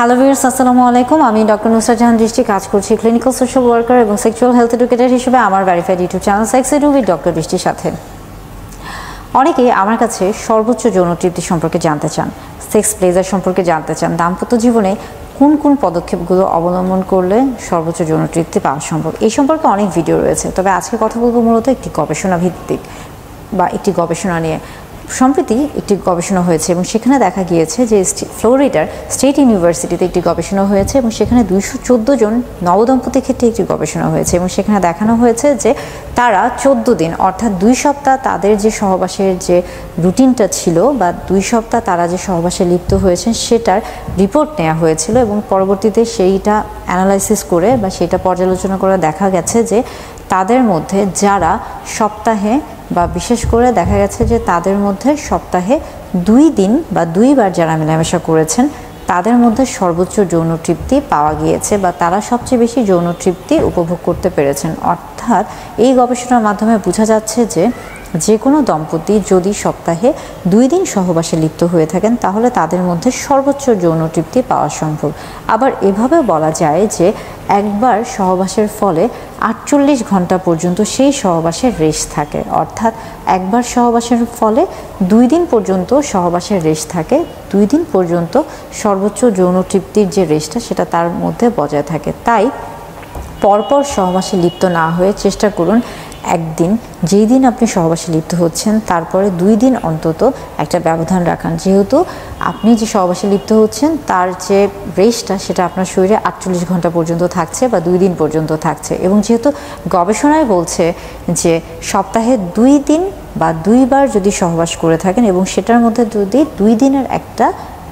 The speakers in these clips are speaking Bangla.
হ্যালো ভিউয়ার্স, আসসালামু আলাইকুম। আমি ডক্টর নুসরাত জাহান দৃষ্টি কাজ করছি ক্লিনিক্যাল সোশ্যাল ওয়ার্কার এবং সেক্সুয়াল হেলথ এডুকেটর হিসেবে আমার verified YouTube channel sex edu with doctor দৃষ্টির সাথে। অনেকেই আমার কাছে সর্বোচ্চ যৌন তৃপ্তি সম্পর্কে জানতে চান, সেক্স প্লেজার সম্পর্কে জানতে চান, দাম্পত্য জীবনে কোন কোন পদক্ষেপগুলো অবলম্বন করলে সর্বোচ্চ যৌন তৃপ্তি পাওয়া সম্ভব, এই সম্পর্কে অনেক ভিডিও রয়েছে। তবে আজকে কথা বলবো মূলত একটি গবেষণা ভিত্তিক বা একটি গবেষণা নিয়ে। সম্প্রতি একটি গবেষণা হয়েছে এবং সেখানে দেখা গিয়েছে যে ফ্লোরিডার স্টেট ইউনিভার্সিটিতে একটি গবেষণা হয়েছে এবং সেখানে 214 জন নবদম্পতির ক্ষেত্রে একটি গবেষণা হয়েছে এবং সেখানে দেখানো হয়েছে যে তারা 14 দিন অর্থাৎ 2 সপ্তাহ তাদের যে সহবাসের যে রুটিনটা ছিল বা 2 সপ্তাহ তারা যে সহবাসে লিপ্ত হয়েছেন সেটার রিপোর্ট নেওয়া হয়েছিল এবং পরবর্তীতে সেইটা অ্যানালাইসিস করে বা সেটা পর্যালোচনা করে দেখা গেছে যে তাদের মধ্যে যারা সপ্তাহে বা বিশেষ করে দেখা গেছে যে তাদের মধ্যে সপ্তাহে 2 দিন বা 2 বার যারা মেলামেশা করেছেন তাদের মধ্যে সর্বোচ্চ যৌন তৃপ্তি পাওয়া গিয়েছে বা তারা সবচেয়ে বেশি যৌন তৃপ্তি উপভোগ করতে পেরেছেন। অর্থাৎ এই গবেষণার মাধ্যমে বোঝা যাচ্ছে যে কোনো দম্পতি যদি সপ্তাহে 2 দিন সহবাসে লিপ্ত হয়ে থাকেন তাহলে তাদের মধ্যে সর্বোচ্চ যৌন তৃপ্তি পাওয়া সম্ভব। আবার এভাবে বলা যায় যে একবার সহবাসের ফলে 48 ঘন্টা পর্যন্ত সেই সহবাসের রেশ থাকে, অর্থাৎ একবার সহবাসের ফলে 2 দিন পর্যন্ত সহবাসের রেশ থাকে, 2 দিন পর্যন্ত সর্বোচ্চ যৌন তৃপ্তির যে রেশটা সেটা তার মধ্যে বজায় থাকে। তাই পরপর সহবাসে লিপ্ত না হয়ে চেষ্টা করুন একদিন যেই দিন আপনি সহবাসে লিপ্ত হচ্ছেন তারপরে 2 দিন অন্তত একটা ব্যবধান রাখান, যেহেতু আপনি যে সহবাসে লিপ্ত হচ্ছেন তার যে রেশটা সেটা আপনার শরীরে 48 ঘন্টা পর্যন্ত থাকছে বা 2 দিন পর্যন্ত থাকছে। এবং যেহেতু গবেষণায় বলছে যে সপ্তাহে 2 দিন বা 2 বার যদি সহবাস করে থাকেন এবং সেটার মধ্যে যদি 2 দিনের একটা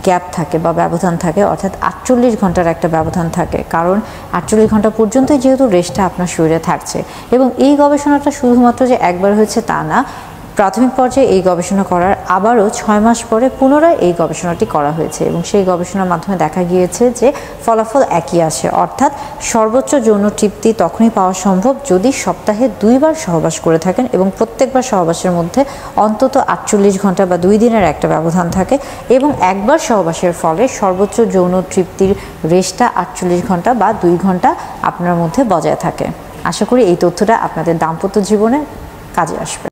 গ্যাপ থাকে বা ব্যবধান থাকে, অর্থাৎ 48 ঘন্টার একটা ব্যবধান থাকে, কারণ 48 ঘন্টা পর্যন্তই যেহেতু রেশটা আপনার শরীরে থাকছে। এবং এই গবেষণাটা শুধুমাত্র যে একবার হয়েছে তা না, প্রাথমিক পর্যায়ে এই গবেষণা করার আবারও 6 মাস পরে পুনরায় এই গবেষণাটি করা হয়েছে এবং সেই গবেষণার মাধ্যমে দেখা গিয়েছে যে ফলাফল একই আসে, অর্থাৎ সর্বোচ্চ যৌন তৃপ্তি তখনই পাওয়া সম্ভব যদি সপ্তাহে 2 বার সহবাস করে থাকেন এবং প্রত্যেকবার সহবাসের মধ্যে অন্তত 48 ঘন্টা বা 2 দিনের একটা ব্যবধান থাকে এবং একবার সহবাসের ফলে সর্বোচ্চ যৌন তৃপ্তির রেশটা 48 ঘন্টা বা 2 ঘন্টা আপনার মধ্যে বজায় থাকে। আশা করি এই তথ্যটা আপনাদের দাম্পত্য জীবনে কাজে আসবে।